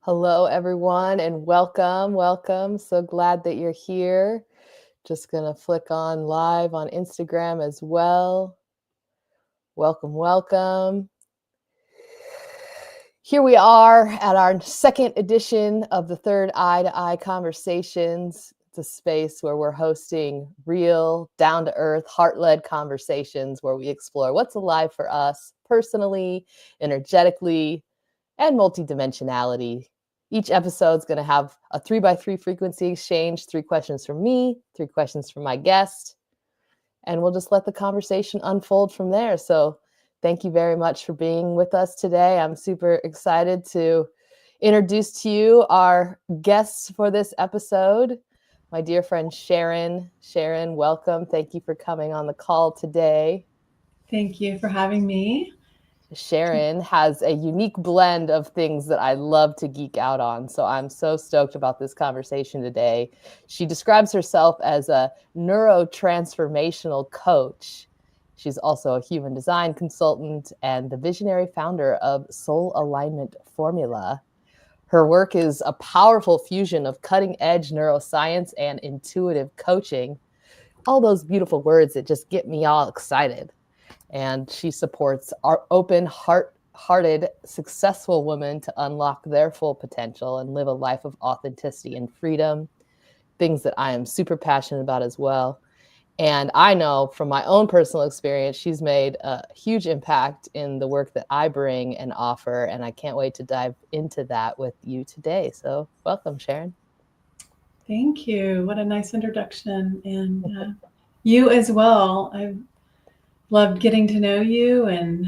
Hello, everyone, and welcome, welcome. So glad that you're here. Just going to flick on live on Instagram as well. Welcome, welcome. Here we are at our second edition of the Third Eye to Eye Conversations. It's a space where we're hosting real, down-to-earth, heart-led conversations where we explore what's alive for us personally, energetically, and multidimensionality. Each episode is going to have a 3x3 frequency exchange, 3 questions from me, 3 questions from my guest, and we'll just let the conversation unfold from there. So thank you very much for being with us today. I'm super excited to introduce to you our guests for this episode, my dear friend Sharon. Sharon, welcome. Thank you for coming on the call today. Thank you for having me. Sharon has a unique blend of things that I love to geek out on. So I'm so stoked about this conversation today. She describes herself as a neuro-transformational coach. She's also a human design consultant and the visionary founder of Soul A.L.I.G.N.M.E.N.T formula. Her work is a powerful fusion of cutting-edge neuroscience and intuitive coaching. All those beautiful words that just get me all excited. And she supports our open, hearted, successful women to unlock their full potential and live a life of authenticity and freedom, things that I am super passionate about as well. And I know from my own personal experience, she's made a huge impact in the work that I bring and offer. And I can't wait to dive into that with you today. So welcome, Sharon. Thank you. What a nice introduction. And you as well. I've loved getting to know you and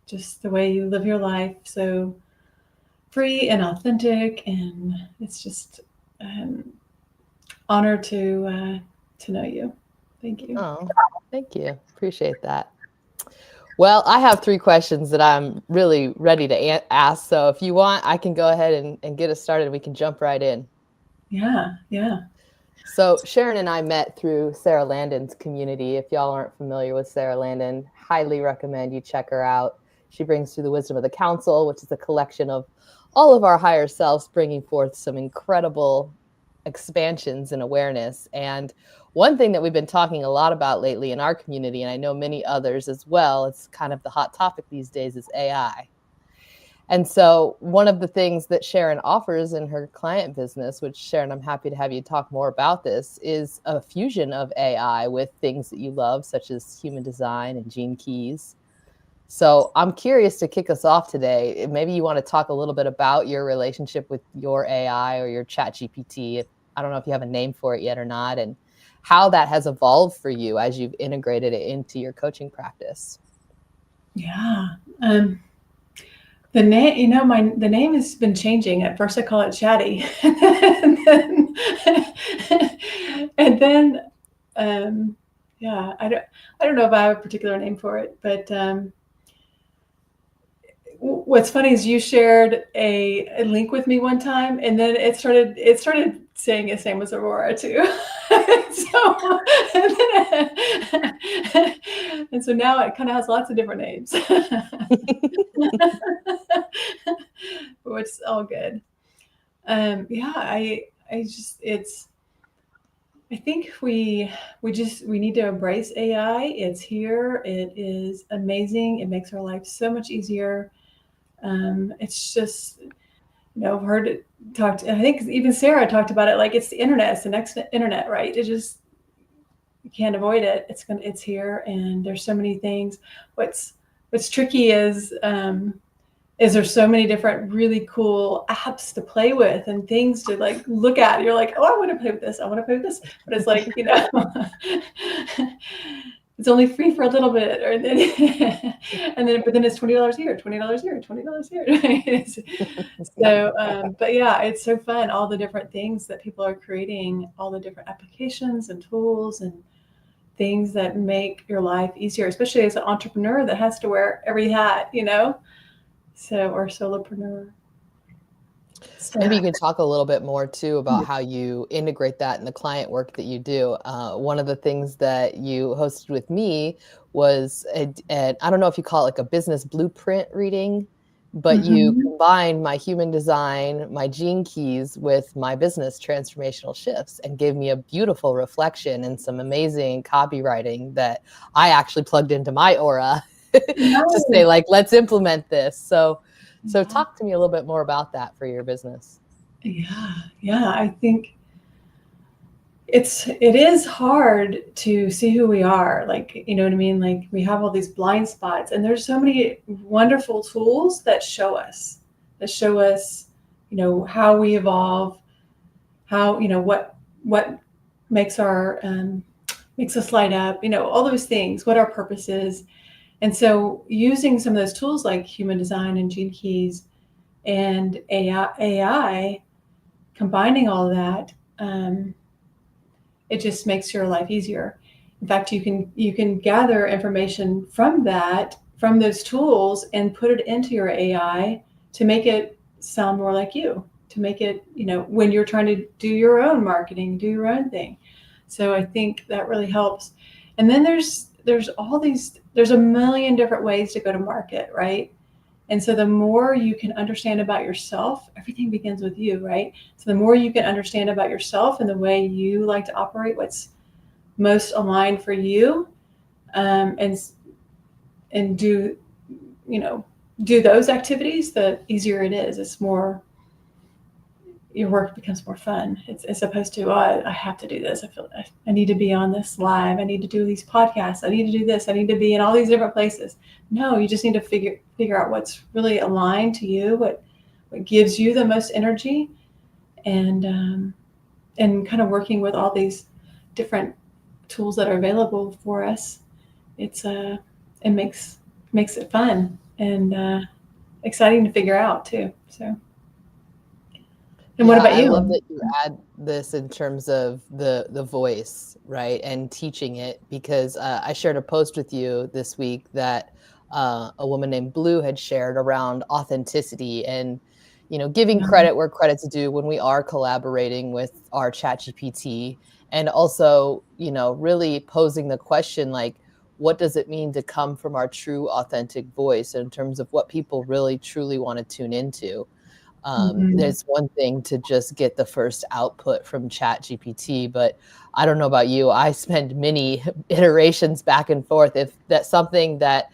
just the way you live your life. So free and authentic. And it's just an honor to know you. Thank you. Oh, thank you. Appreciate that. Well, I have 3 questions that I'm really ready to ask. So if you want, I can go ahead and get us started. We can jump right in. Yeah. So Sharon and I met through Sarah Landon's community. If y'all aren't familiar with Sarah Landon, highly recommend you check her out. She brings through the wisdom of the council, which is a collection of all of our higher selves bringing forth some incredible expansions in awareness. And one thing that we've been talking a lot about lately in our community, and I know many others as well, it's kind of the hot topic these days, is AI. And so one of the things that Sharon offers in her client business, which Sharon, I'm happy to have you talk more about this, is a fusion of AI with things that you love, such as human design and gene keys. So I'm curious to kick us off today. Maybe you want to talk a little bit about your relationship with your AI or your ChatGPT. I don't know if you have a name for it yet or not, and how that has evolved for you as you've integrated it into your coaching practice. Yeah. The name, the name has been changing. At first, I call it Chatty, and then, yeah, I don't know if I have a particular name for it, but what's funny is you shared a link with me one time, and then it started saying its name was Aurora too. so, and so now it kind of has lots of different names. Which is all good. Yeah, I just I think we need to embrace AI. It's here. It is amazing. It makes our life so much easier. It's just I've heard it talked. I think even Sarah talked about it. Like it's the internet. It's the next internet, right? It just you can't avoid it. It's here, and there's so many things. What's tricky is there's so many different really cool apps to play with and things to like look at. You're like, oh, I want to play with this. I want to play with this. But it's like, it's only free for a little bit, or then but then it's $20 here, $20 here, $20 here. So, but yeah, it's so fun. All the different things that people are creating, all the different applications and tools and things that make your life easier, especially as an entrepreneur that has to wear every hat, So, or solopreneur. So, Maybe you can talk a little bit more too about how you integrate that in the client work that you do. One of the things that you hosted with me was, I don't know if you call it like a business blueprint reading, but you Mm-hmm. combined my human design, my gene keys with my business transformational shifts and gave me a beautiful reflection and some amazing copywriting that I actually plugged into my aura to say, Nice. like, let's implement this. So Yeah. talk to me a little bit more about that for your business. Yeah. Yeah. I think it is hard to see who we are. Like, you know what I mean? Like we have all these blind spots, and there's so many wonderful tools that show us, how we evolve, how, what makes our, makes us light up, all those things, what our purpose is. And so using some of those tools like human design and gene keys and AI, combining all of that, it just makes your life easier. In fact, you can gather information from those tools and put it into your AI to make it sound more like you, to make it, when you're trying to do your own marketing, do your own thing. So I think that really helps. And then there's a million different ways to go to market, right? And so the more you can understand about yourself, everything begins with you, right? So the more you can understand about yourself and the way you like to operate, what's most aligned for you, and do those activities, the easier it is. It's more, your work becomes more fun. It's as opposed to, oh, I have to do this. I need to be on this live. I need to do these podcasts. I need to do this. I need to be in all these different places. No, you just need to figure out what's really aligned to you, what gives you the most energy, and kind of working with all these different tools that are available for us. It makes it fun and exciting to figure out too. So, and what Yeah, about I love you? that you add this in terms of the voice, right, and teaching it, because I shared a post with you this week that a woman named Blue had shared around authenticity and, giving credit where credit's due when we are collaborating with our ChatGPT, and also, really posing the question, like, what does it mean to come from our true authentic voice in terms of what people really truly want to tune into? Mm-hmm. There's one thing to just get the first output from ChatGPT, but I don't know about you. I spend many iterations back and forth. If that's something that,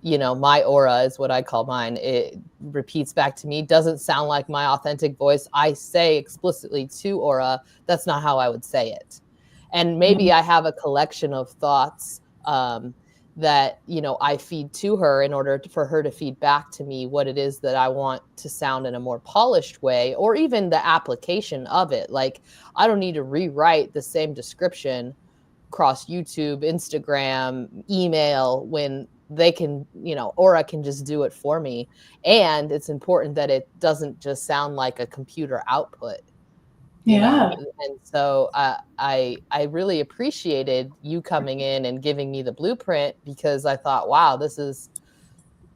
my aura is what I call mine, it repeats back to me, doesn't sound like my authentic voice. I say explicitly to aura, that's not how I would say it. And maybe I have a collection of thoughts that I feed to her in order for her to feed back to me what it is that I want to sound in a more polished way, or even the application of it. Like, I don't need to rewrite the same description across YouTube, Instagram, email, when they can, Aura can just do it for me. And it's important that it doesn't just sound like a computer output, Yeah. and so I really appreciated you coming in and giving me the blueprint, because I thought, wow, this is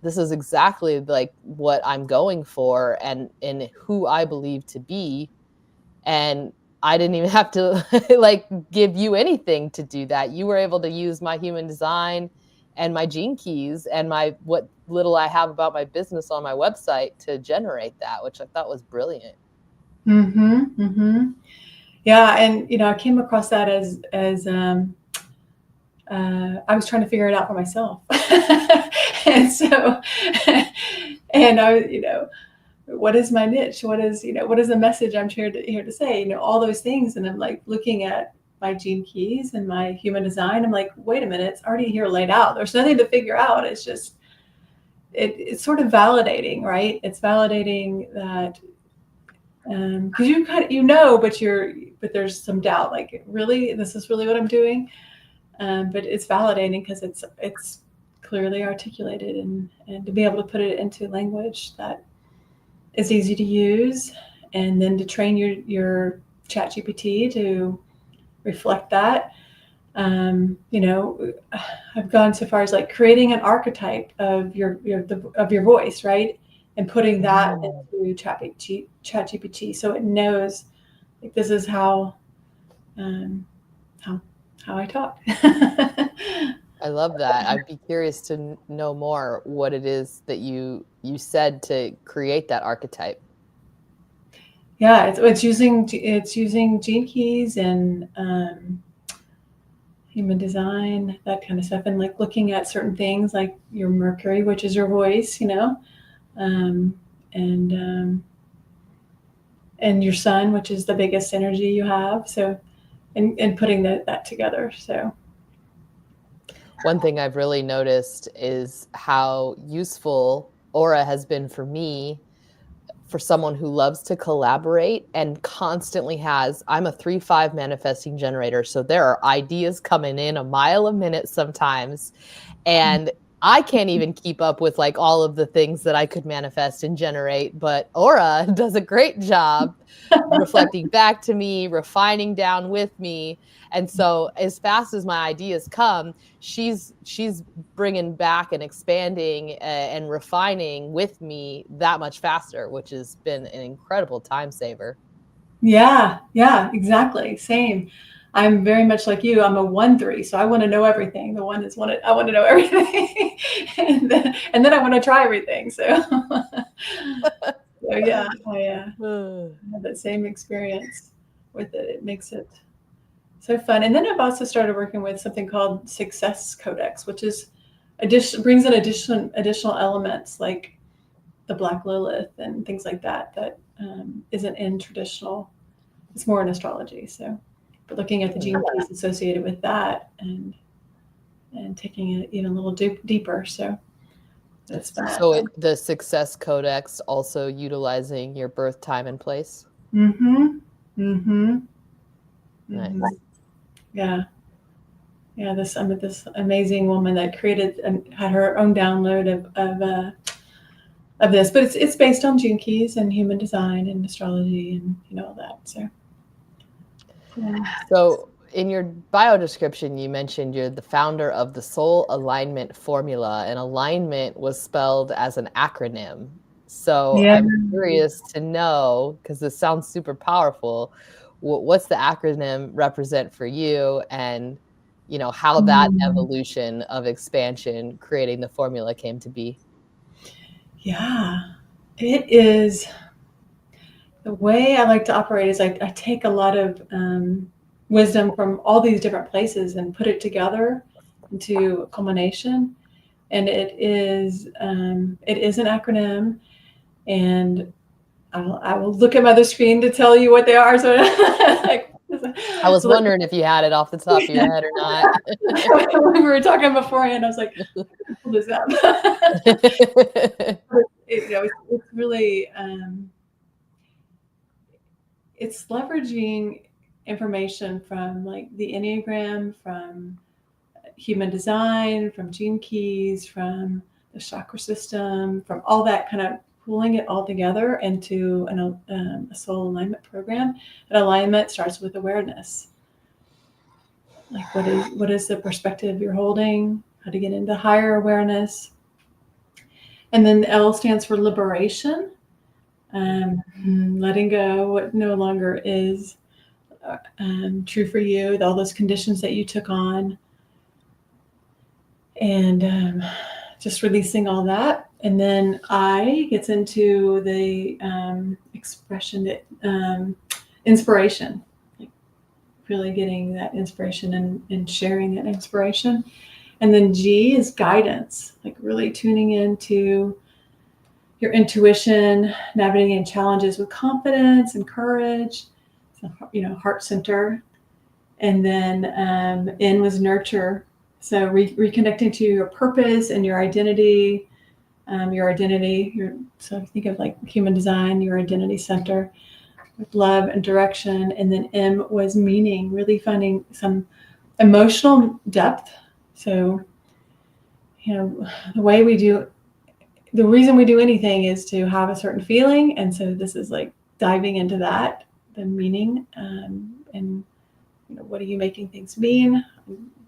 exactly like what I'm going for and who I believe to be. And I didn't even have to like give you anything to do that. You were able to use my human design and my gene keys and my what little I have about my business on my website to generate that, which I thought was brilliant. Mm-hmm. Mm-hmm. Yeah, and I came across that as I was trying to figure it out for myself, and so, and what is my niche? What is the message I'm here to say? All those things, and I'm like looking at my gene keys and my human design. I'm like, wait a minute, it's already here laid out. There's nothing to figure out. It's just it's sort of validating, right? It's validating that, because you kind of but there's some doubt. Like, really, this is really what I'm doing. But it's validating because it's clearly articulated, and to be able to put it into language that is easy to use, and then to train your chat GPT to reflect that. You know, I've gone so far as like creating an archetype of your voice, right? And putting that Mm. into chat GPT so it knows, like, this is um, how how I talk. I love that. I'd be curious to know more what it is that you said to create that archetype. Yeah, it's using gene keys and human design, that kind of stuff, and like looking at certain things like your Mercury, which is your voice, um, and um, and your Sun, which is the biggest energy you have. So, and putting that together. So, One thing I've really noticed is how useful aura has been for me, for someone who loves to collaborate and constantly has. I'm a 3-5 manifesting generator, so there are ideas coming in a mile a minute sometimes, and I can't even keep up with like all of the things that I could manifest and generate, but Aura does a great job reflecting back to me, refining down with me. And so as fast as my ideas come, she's bringing back and expanding and refining with me that much faster, which has been an incredible time saver. yeah, exactly. Same. I'm very much like you. I'm a 1-3, so I want to know everything. The one is one. I want to know everything, and then I want to try everything. So, so yeah, I had that same experience with it. It makes it so fun. And then I've also started working with something called Success Codex, which is brings in additional elements like the Black Lilith and things like that isn't in traditional. It's more in astrology. So, but looking at the gene keys associated with that and taking it even a little deeper. So that's that. So the Success Codex also utilizing your birth time and place. Mm-hmm. Mm-hmm. Nice. Mm-hmm. Yeah. Yeah. I'm with this amazing woman that created and had her own download of this, but it's based on gene keys and human design and astrology and all that. So yeah. So in your bio description, you mentioned you're the founder of the Soul Alignment Formula, and alignment was spelled as an acronym. So Yeah. I'm curious to know, because this sounds super powerful, what's the acronym represent for you, and how that Mm. evolution of expansion, creating the formula, came to be. Yeah. It is. The way I like to operate is I take a lot of wisdom from all these different places and put it together into a culmination. And it is an acronym, and I will look at my other screen to tell you what they are. So, like, I was so like, wondering if you had it off the top of your head or not. when we were talking beforehand, I was like, pull this up. It's really it's leveraging information from like the Enneagram, from human design, from gene keys, from the chakra system, from all that, kind of pulling it all together into a soul alignment program. And alignment starts with awareness. Like what is the perspective you're holding? How to get into higher awareness. And then L stands for liberation. Letting go what no longer is true for you, all those conditions that you took on, and just releasing all that. And then I gets into the expression that inspiration, like really getting that inspiration and sharing that inspiration. And then G is guidance, like really tuning into your intuition, navigating challenges with confidence and courage. So, heart center. And then N was nurture. So reconnecting to your purpose and your identity. So if you think of like human design, your identity center with love and direction. And then M was meaning, really finding some emotional depth. So, the reason we do anything is to have a certain feeling. And so this is like diving into that, the meaning, and what are you making things mean?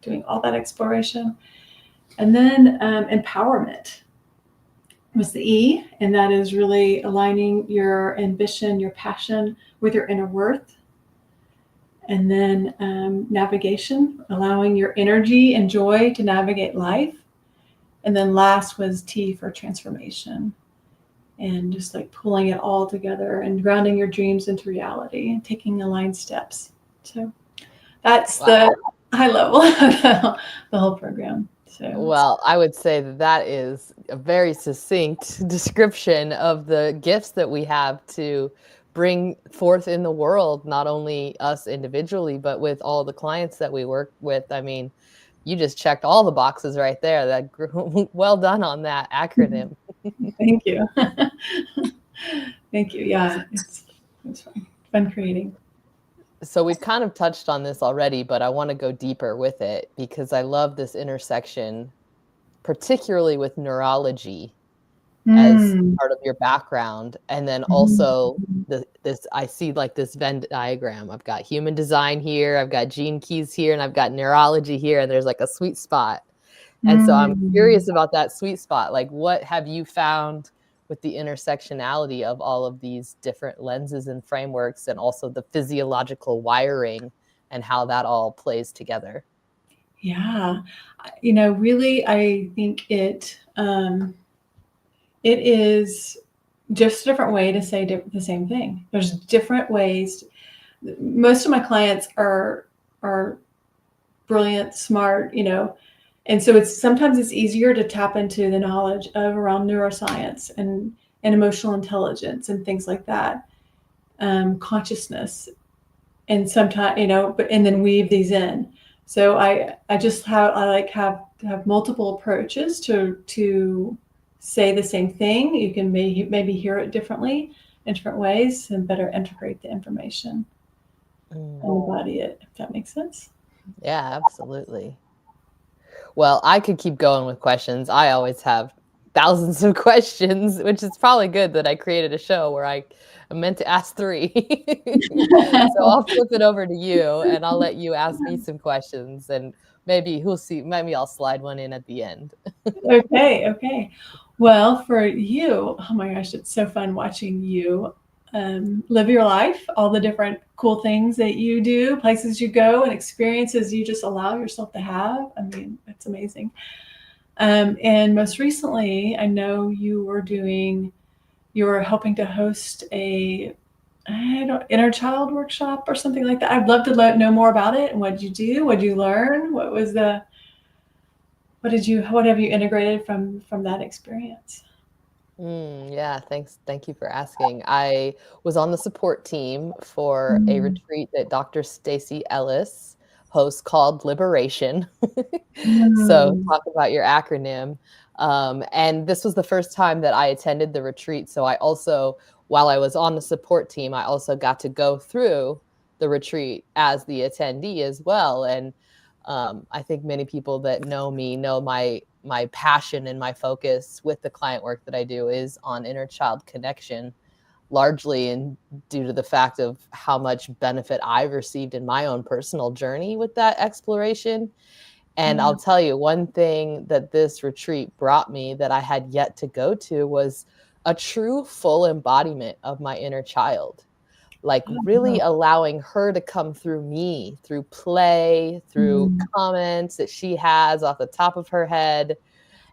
Doing all that exploration. And then empowerment was the E, and that is really aligning your ambition, your passion with your inner worth. And then navigation, allowing your energy and joy to navigate life. And then last was T for transformation, and just like pulling it all together and grounding your dreams into reality and taking aligned steps. So that's Wow. the high level of the whole program. So Well, I would say that that is a very succinct description of the gifts that we have to bring forth in the world, not only us individually, but with all the clients that we work with. I mean, you just checked all the boxes right there. That well done on that acronym. thank you. Thank you. Yeah, it's fun creating. So we've kind of touched on this already, but I want to go deeper with it because I love this intersection, particularly with neurology as Mm. part of your background, and then Mhm. also this I see like this Venn diagram. I've got human design here, I've got gene keys here, and I've got neurology here, and there's like a sweet spot. And so I'm Mm. curious about that sweet spot. Like, what have you found with the intersectionality of all of these different lenses and frameworks, and also the physiological wiring and how that all plays together? Yeah, really, I think it is just a different way to say the same thing. There's different ways. Most of my clients are brilliant, smart, and so it's easier to tap into the knowledge of around neuroscience and emotional intelligence and things like that, consciousness, and sometimes and then weave these in. So I just have multiple approaches to say the same thing. You can maybe hear it differently in different ways and better integrate the information Mm, and embody it, if that makes sense. yeah, absolutely. Well, I could keep going with questions. I always have thousands of questions, which is probably good that I created a show where am meant to ask three. So I'll flip it over to you and I'll let you ask me some questions, and maybe who'll see, maybe I'll slide one in at the end. Okay, okay. Well, for you, oh my gosh, it's so fun watching you live your life, all the different cool things that you do, places you go, and experiences you just allow yourself to have. I mean, it's amazing. And most recently, I know you were helping to host inner child workshop or something like that. I'd love to know more about it. And what did you do? What did you learn? What have you integrated from that experience? Yeah, thanks. Thank you for asking. I was on the support team for a Mm. retreat that Dr. Stacey Ellis hosts called Liberation. So Mm. talk about your acronym. And this was the first time that I attended the retreat. So I also, while I was on the support team, I also got to go through the retreat as the attendee as well. And I think many people that know me know my passion and my focus with the client work that I do is on inner child connection, largely and due to the fact of how much benefit I've received in my own personal journey with that exploration. And Yeah. I'll tell you one thing that this retreat brought me that I had yet to go to was a true full embodiment of my inner child, like really Oh. allowing her to come through me, through play, through Mm. comments that she has off the top of her head,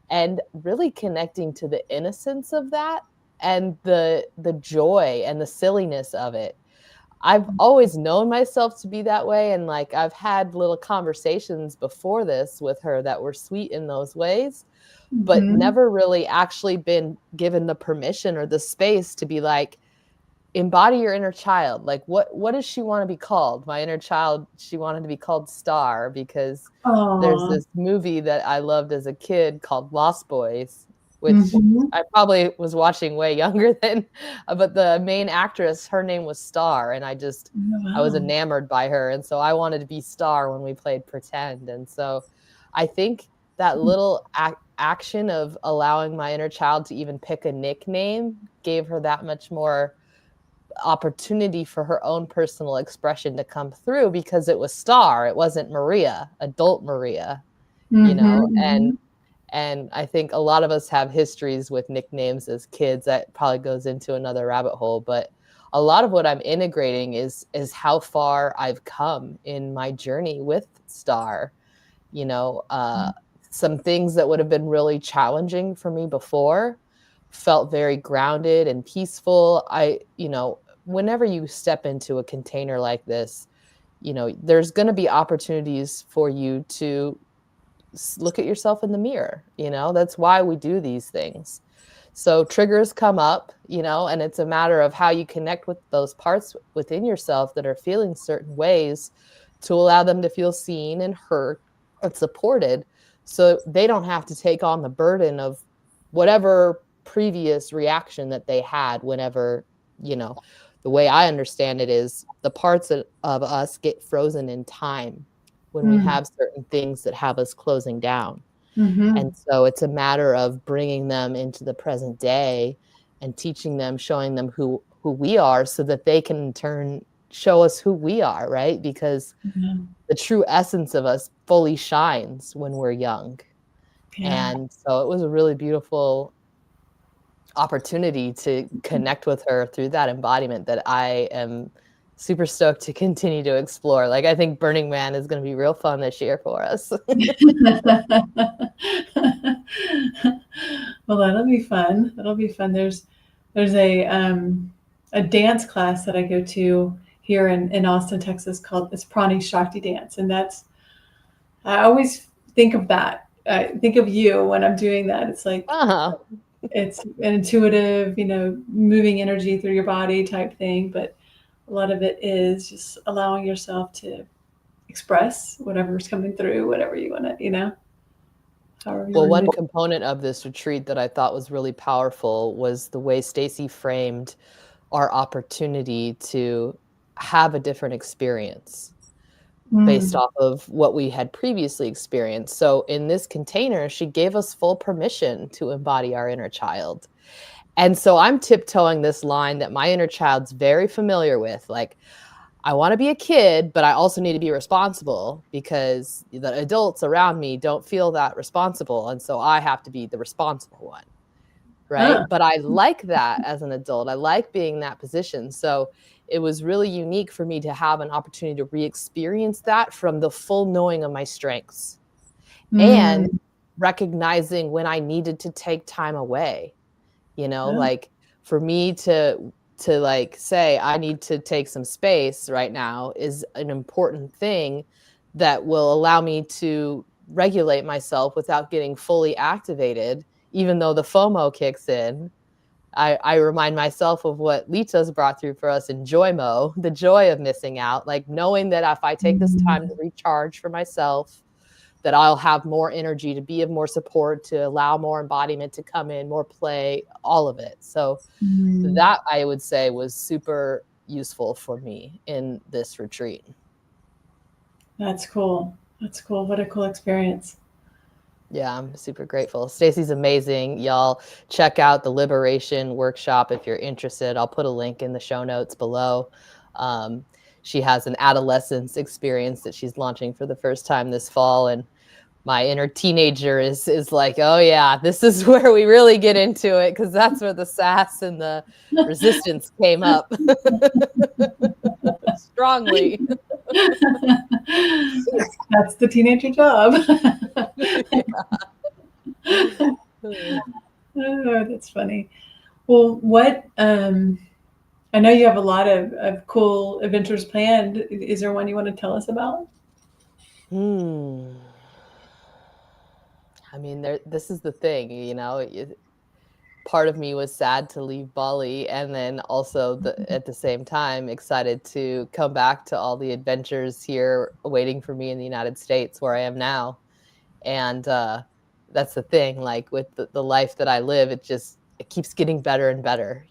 and really connecting to the innocence of that and the joy and the silliness of it. I've always known myself to be that way, and like I've had little conversations before this with her that were sweet in those ways, but Mhm. never really actually been given the permission or the space to be like, embody your inner child. Like, what does she want to be called? My inner child, she wanted to be called Star because there's Aw. this movie that I loved as a kid called Lost Boys, which Mhm. I probably was watching way younger than, but the main actress, her name was Star, and Oh, I was wow. enamored by her, and so I wanted to be Star when we played pretend. And so I think that little action of allowing my inner child to even pick a nickname gave her that much more opportunity for her own personal expression to come through, because it was Star, it wasn't Maria, adult Maria, you Mhm, know? mhm. And I think a lot of us have histories with nicknames as kids that probably goes into another rabbit hole, but a lot of what I'm integrating is how far I've come in my journey with Star. You know, some things that would have been really challenging for me before felt very grounded and peaceful. Whenever you step into a container like this, there's going to be opportunities for you to look at yourself in the mirror. That's why we do these things. So triggers come up, and it's a matter of how you connect with those parts within yourself that are feeling certain ways to allow them to feel seen and heard and supported, so they don't have to take on the burden of whatever previous reaction that they had whenever, the way I understand it is the parts of us get frozen in time when we Mm. have certain things that have us closing down. Mm-hmm. And so it's a matter of bringing them into the present day and teaching them, showing them who we are, so that they can in turn show us who we are, right? Because Yeah. the true essence of us fully shines when we're young. Yeah. And so it was a really beautiful opportunity to connect with her through that embodiment that I am super stoked to continue to explore. Like, I think Burning Man is going to be real fun this year for us. Well, that'll be fun. That'll be fun. There's a dance class that I go to here in Austin, Texas, called it's Prani Shakti dance, and that's I always think of that. I think of you when I'm doing that. It's like Uh-huh. it's an intuitive, moving energy through your body type thing, but a lot of it is just allowing yourself to express whatever's coming through, whatever you want to, however you Well, want to one move. component of this retreat that I thought was really powerful was the way Stacy framed our opportunity to have a different experience based Mm. off of what we had previously experienced. So in this container, she gave us full permission to embody our inner child. And so I'm tiptoeing this line that my inner child's very familiar with. Like, I want to be a kid, but I also need to be responsible because the adults around me don't feel that responsible. And so I have to be the responsible one. Huh. Right? But I like that as an adult. I like being in that position. So it was really unique for me to have an opportunity to re-experience that from the full knowing of my strengths and Mm. recognizing when I needed to take time away. Oh. Like, for me to like say I need to take some space right now is an important thing that will allow me to regulate myself without getting fully activated, even though the FOMO kicks in. I remind myself of what Lita's brought through for us in Joymo, the joy of missing out, like knowing that if I take this time to Mm. recharge for myself, that I'll have more energy to be of more support, to allow more embodiment to come in, more play, all of it. So Mm. that, I would say, was super useful for me in this retreat. That's cool. That's cool. What a cool experience. Yeah, I'm super grateful. Stacy's amazing. Y'all check out the Liberation Workshop if you're interested. I'll put a link in the show notes below. Um, she has an adolescence experience that she's launching for the first time this fall, and my inner teenager is like, oh yeah, this is where we really get into it, because that's where the sass and the resistance came up strongly. That's the teenager job. Yeah. Oh, that's funny. Well, I know you have a lot of cool adventures planned. Is there one you want to tell us about? Hmm. I mean, this is the thing, part of me was sad to leave Bali, and then also at the same time excited to come back to all the adventures here waiting for me in the United States, where I am now. And that's the thing, like with the life that I live, it keeps getting better and better,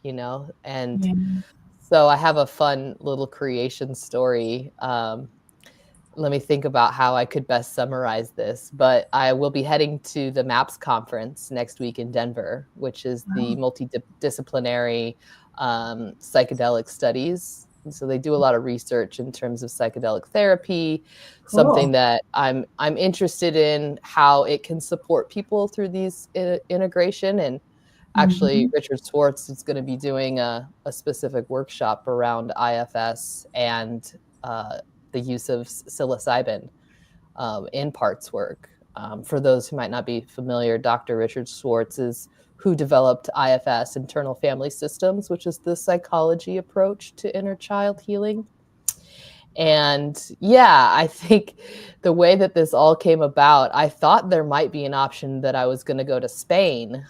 and Yeah. so I have a fun little creation story. Let me think about how I could best summarize this. But I will be heading to the MAPS conference next week in Denver, which is the Wow. multidisciplinary psychedelic studies. And so they do a lot of research in terms of psychedelic therapy, something Cool. that I'm interested in how it can support people through these integration. And Actually, Richard Schwartz is going to be doing a specific workshop around IFS and the use of psilocybin in parts work. For those who might not be familiar, Dr. Richard Schwartz is who developed IFS, internal family systems, which is the psychology approach to inner child healing. And yeah, I think the way that this all came about, I thought there might be an option that I was going to go to Spain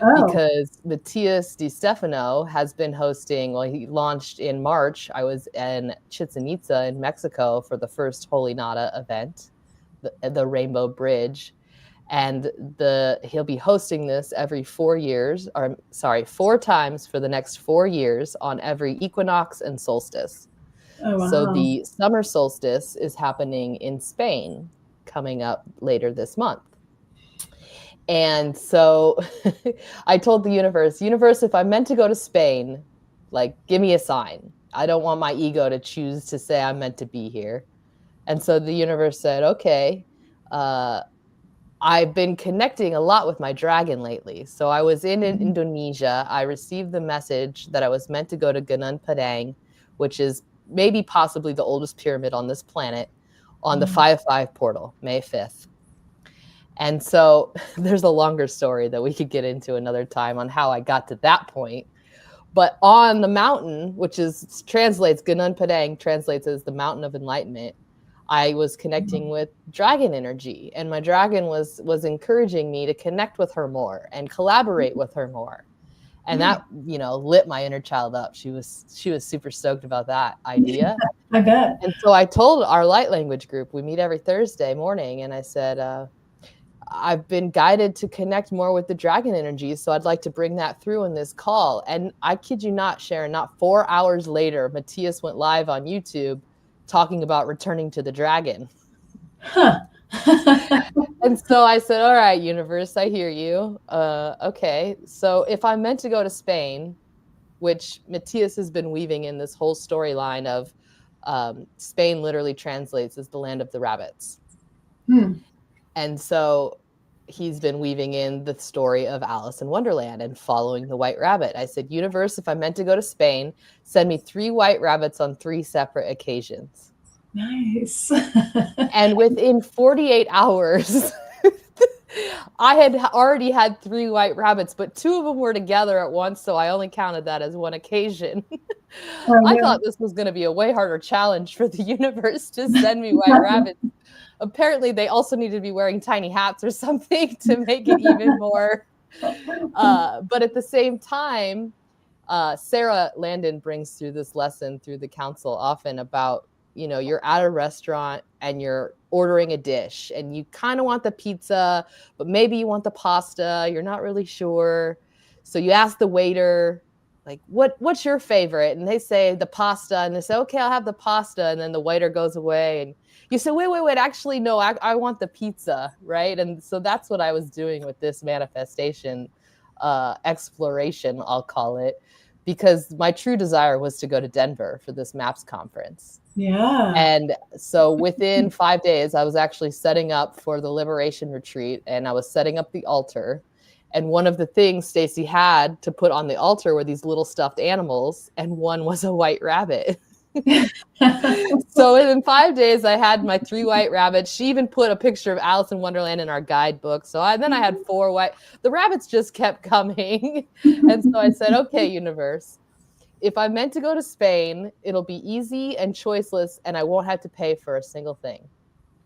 Oh, because Matthias Di Stefano has been hosting, well, he launched in March. I was in Chichen Itza in Mexico for the first Holy Nada event, the Rainbow Bridge. And he'll be hosting this every 4 years, or sorry, 4 times for the next 4 years on every equinox and solstice. oh So wow. the summer solstice is happening in Spain coming up later this month. And so I told the universe, if I'm meant to go to Spain, like, give me a sign. I don't want my ego to choose to say I'm meant to be here. And so the universe said, okay, I've been connecting a lot with my dragon lately. So I was in Indonesia. I received the message that I was meant to go to Gunung Padang, which is maybe possibly the oldest pyramid on this planet, on the 5-5 portal, May 5th. And so there's a longer story that we could get into another time on how I got to that point. But on the mountain, which translates, Gunung Padang translates as the mountain of enlightenment, I was connecting with dragon energy, and my dragon was encouraging me to connect with her more and collaborate with her more. And that, lit my inner child up. She was super stoked about that idea. I bet. And so I told our light language group, we meet every Thursday morning, and I said, I've been guided to connect more with the dragon energy, so I'd like to bring that through in this call. And I kid you not, Sharon, not 4 hours later, Matthias went live on YouTube talking about returning to the dragon. Huh. And so I said, all right, universe, I hear you. Okay, so if I'm meant to go to Spain, which Matthias has been weaving in this whole storyline of Spain literally translates as the land of the rabbits. And so he's been weaving in the story of Alice in Wonderland and following the white rabbit. I said, universe, if I'm meant to go to Spain, send me 3 white rabbits on 3 separate occasions. Nice. And within 48 hours, I had already had 3 white rabbits, but 2 of them were together at once, so I only counted that as one occasion. I thought this was going to be a way harder challenge for the universe to send me white rabbits. Apparently, they also needed to be wearing tiny hats or something to make it even more. But at the same time, Sarah Landon brings through this lesson through the council often about, you're at a restaurant and you're ordering a dish and you kind of want the pizza, but maybe you want the pasta. You're not really sure. So you ask the waiter, like, what's your favorite? And they say the pasta, and they say, okay, I'll have the pasta. And then the waiter goes away and you say, wait, actually, no, I want the pizza, right? And so that's what I was doing with this manifestation exploration, I'll call it, because my true desire was to go to Denver for this MAPS conference. Yeah. And so within 5 days, I was actually setting up for the Liberation Retreat, and I was setting up the altar. And one of the things Stacy had to put on the altar were these little stuffed animals, and one was a white rabbit. So in 5 days, I had my 3 white rabbits. She even put a picture of Alice in Wonderland in our guidebook. So then I had 4 white. The rabbits just kept coming. And so I said, okay, universe, if I'm meant to go to Spain, it'll be easy and choiceless, and I won't have to pay for a single thing.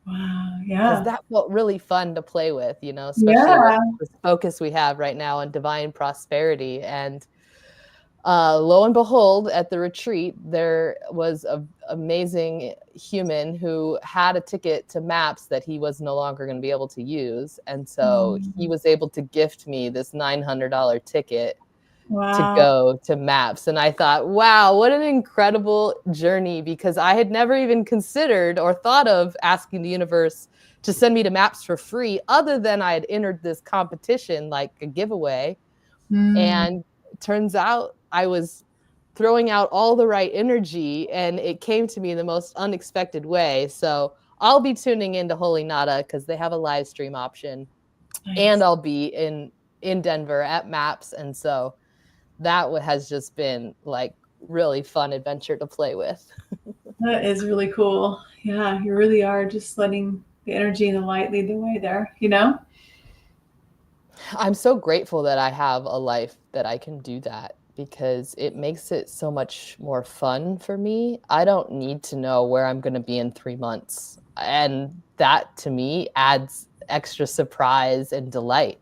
Wow. Yeah. Because that felt really fun to play with, especially with this focus we have right now on divine prosperity. And lo and behold, at the retreat, there was an amazing human who had a ticket to MAPS that he was no longer going to be able to use. And so he was able to gift me this $900 ticket to go to MAPS. And I thought, wow, what an incredible journey, because I had never even considered or thought of asking the universe to send me to MAPS for free, other than I had entered this competition, like a giveaway. And it turns out I was throwing out all the right energy, and it came to me in the most unexpected way. So I'll be tuning into Holy Nada because they have a live stream option. Nice. And I'll be in in Denver at MAPS. And so that has just been like really fun adventure to play with. That is really cool. Yeah, you really are just letting the energy and the light lead the way there, you know? I'm so grateful that I have a life that I can do that because it makes it so much more fun for me. I don't need to know where I'm going to be in 3 months. And that to me adds extra surprise and delight.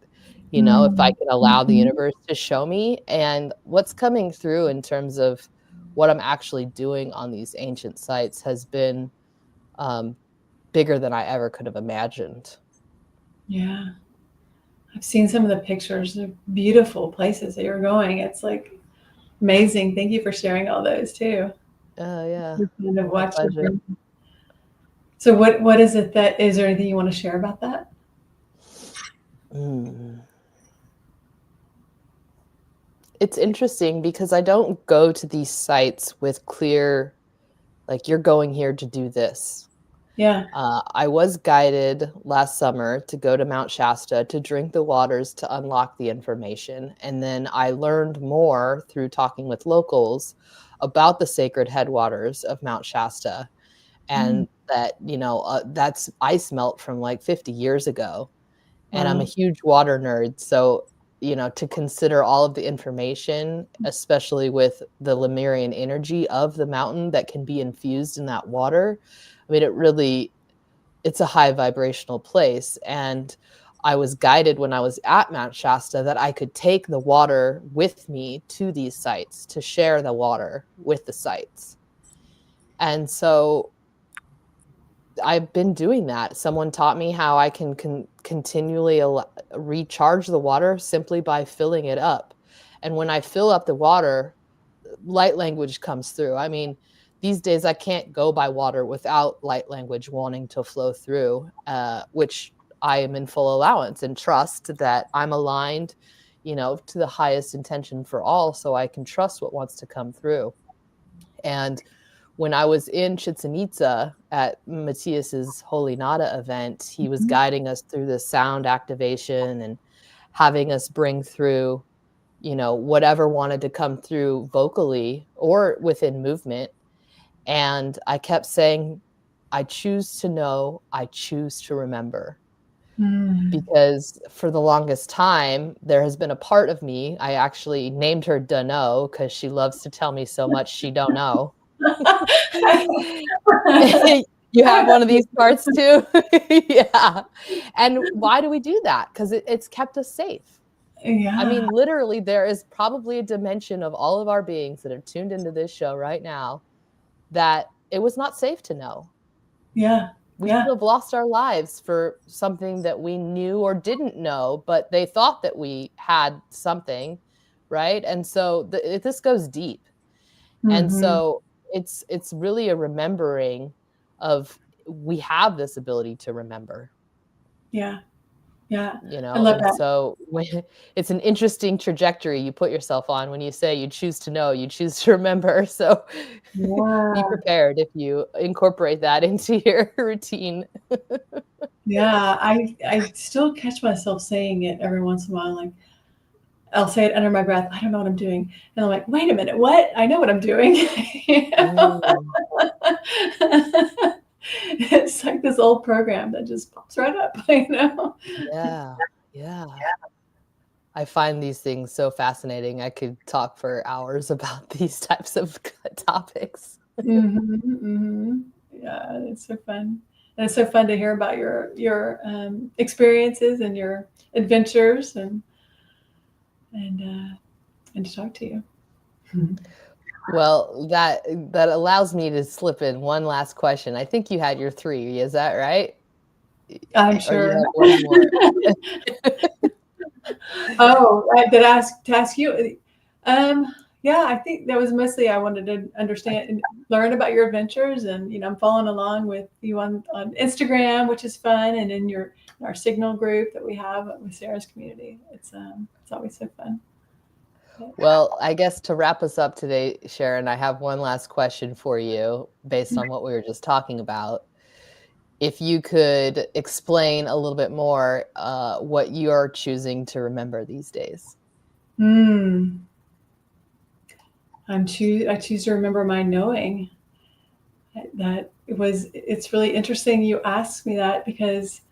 You know, if I Mm. can allow the Mhm. universe to show me and what's coming through in terms of what I'm actually doing on these ancient sites has been um, bigger than I ever could have imagined. Yeah. I've seen some of the pictures of beautiful places that you're going. It's like amazing. Thank you for sharing all those too. Yeah, Just kind of my watch the pleasure. journey. So what is it that is there anything you want to share about that? Mm. It's interesting because I don't go to these sites with clear, like, you're going here to do this. Yeah. I was guided last summer to go to Mount Shasta to drink the waters to unlock the information. And then I learned more through talking with locals about the sacred headwaters of Mount Shasta Mm. and that, that's ice melt from like 50 years ago. And I'm a Wow. huge water nerd, so, to consider all of the information, especially with the Lemurian energy of the mountain that can be infused in that water, I mean, it's a high vibrational place, and I was guided when I was at Mount Shasta that I could take the water with me to these sites, to share the water with the sites. And so I've been doing that. Someone taught me how I can continually recharge the water simply by filling it up. And when I fill up the water, light language comes through. I mean, these days I can't go by water without light language wanting to flow through, which I am in full allowance and trust that I'm aligned, to the highest intention for all, so I can trust what wants to come through. And when I was in Chichen Itza at Matthias's Holy Nada event, he was Mhm. guiding us through the sound activation and having us bring through, whatever wanted to come through vocally or within movement. And I kept saying, I choose to know, I choose to remember. Mm. Because for the longest time, there has been a part of me, I actually named her Dunno because she loves to tell me so much she don't know. You have one of these parts too? Yeah. And why do we do that? 'Cause it's kept us safe. I Yeah. mean, literally, there is probably a dimension of all of our beings that are tuned into this show right now that it was not safe to know. Yeah. We could Yeah. have lost our lives for something that we knew or didn't know, but they thought that we had something, right? And so this goes deep. And Mhm. so it's really a remembering of we have this ability to remember, Yeah. Yeah. I love and that. so when it's an interesting trajectory you put yourself on when you say you choose to know, you choose to remember. So be Yeah. prepared if you incorporate that into your routine. Yeah. I still catch myself saying it every once in a while, like, I'll say it under my breath, "I don't know what I'm doing." And I'm like, "Wait a minute, what? I know what I'm doing." You know? Mm, It's like this old program that just pops right up, you know? yeah, yeah. I find these things so fascinating. I could talk for hours about these types of topics. Mhm, mhm. Yeah, it's so fun. And it's so fun to hear about your experiences and your adventures and and to talk to you. Mhm. Well, that allows me to slip in one last question. I think you had your 3, is that right? I'm Or you sure. have one more? Oh, I did ask to ask you. Yeah, I think that was mostly I wanted to understand and learn about your adventures, and I'm following along with you on Instagram, which is fun, and in our Signal group that we have with Sarah's community. It's always so fun. Well, I guess to wrap us up today, Sharon, I have one last question for you based on what we were just talking about. if you could explain a little bit more what you're choosing to remember these days. I choose to remember my knowing. It's really interesting you asked me that, because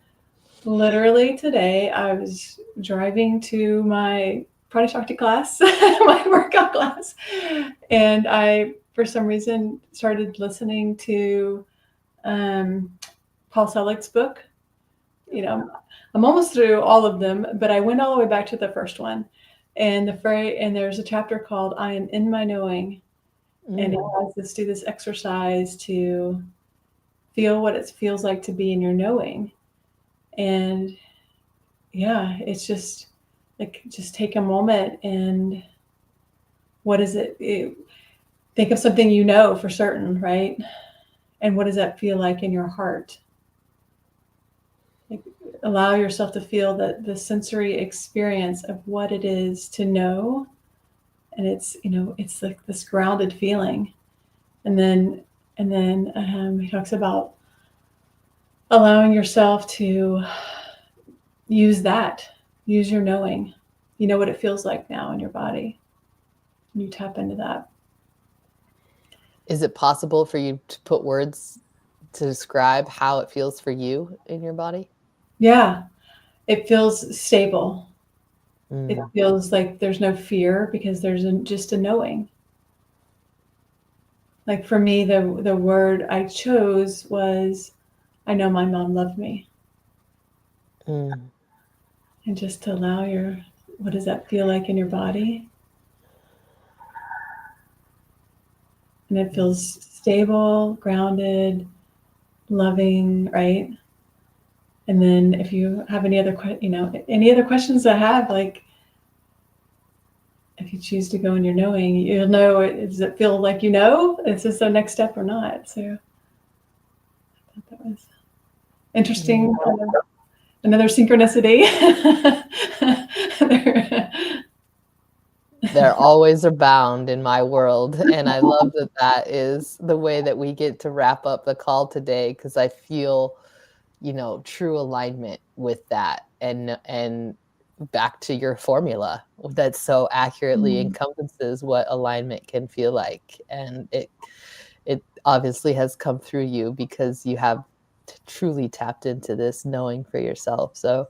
literally today I was driving to my prana class, my workout class, and I, for some reason, started listening to Paul Selig's book. I'm almost through all of them, but I went all the way back to the first one. And there's a chapter called "I am in my knowing," and it has us do this exercise to feel what it feels like to be in your knowing. And yeah, it's just like, just take a moment and what is it? Think of something you know for certain, right? And what does that feel like in your heart? Like, allow yourself to feel the sensory experience of what it is to know. And it's like this grounded feeling. And then he talks about allowing yourself to use your knowing. You know what it feels like now in your body. And you tap into that. Is it possible for you to put words to describe how it feels for you in your body? Yeah, it feels stable. It Mm. feels like there's no fear, because there's just a knowing. Like for me, the word I chose was, I know my mom loved me. Mm. And just to allow what does that feel like in your body? And it feels stable, grounded, loving, right? And then if you have any other questions I have, like, if you choose to go in your knowing, you'll know, does it feel like, is this the next step or not? So I thought that was interesting. Another synchronicity. There always abound in my world. And I love that that is the way that we get to wrap up the call today, because I feel, true alignment with that. And back to your formula that so accurately encompasses what alignment can feel like. And it obviously has come through you, because you have truly tapped into this knowing for yourself. So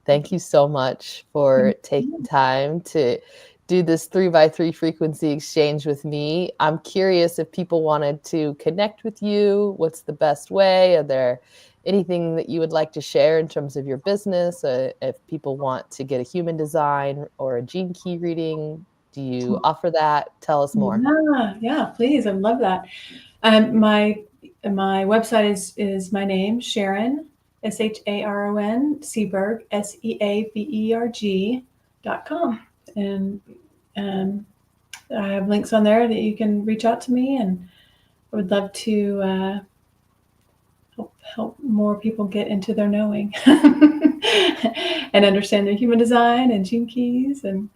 thank you so much for taking time to do this 3x3 frequency exchange with me. I'm curious, if people wanted to connect with you, what's the best way? Are there anything that you would like to share in terms of your business? If people want to get a human design or a gene key reading, do you offer that? Tell us more. Yeah, please. I love that. My website is my name, Sharon, Sharon Seaberg, SEABERG.com. And I have links on there that you can reach out to me, and I would love to help more people get into their knowing and understand their human design and gene keys, and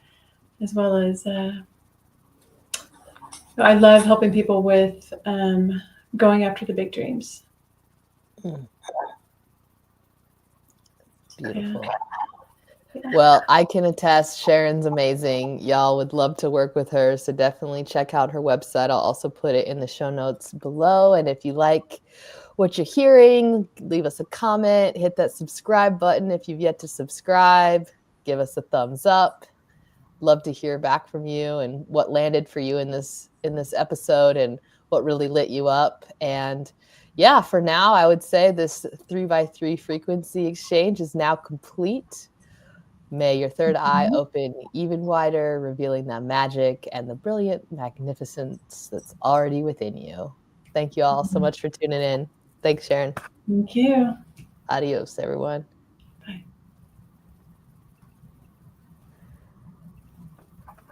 as well as I love helping people with going after the big dreams. Beautiful. Yeah. Well, I can attest, Sharon's amazing. Y'all would love to work with her, so definitely check out her website. I'll also put it in the show notes below. And if you like what you're hearing, leave us a comment, hit that subscribe button if you've yet to subscribe, give us a thumbs up. Love to hear back from you and what landed for you in this episode, and what really lit you up. And yeah, for now, I would say this 3x3 frequency exchange is now complete. May your third eye open even wider, revealing that magic and the brilliant magnificence that's already within you. Thank you all so much for tuning in. Thanks, Sharon. Thank you. Adios, everyone.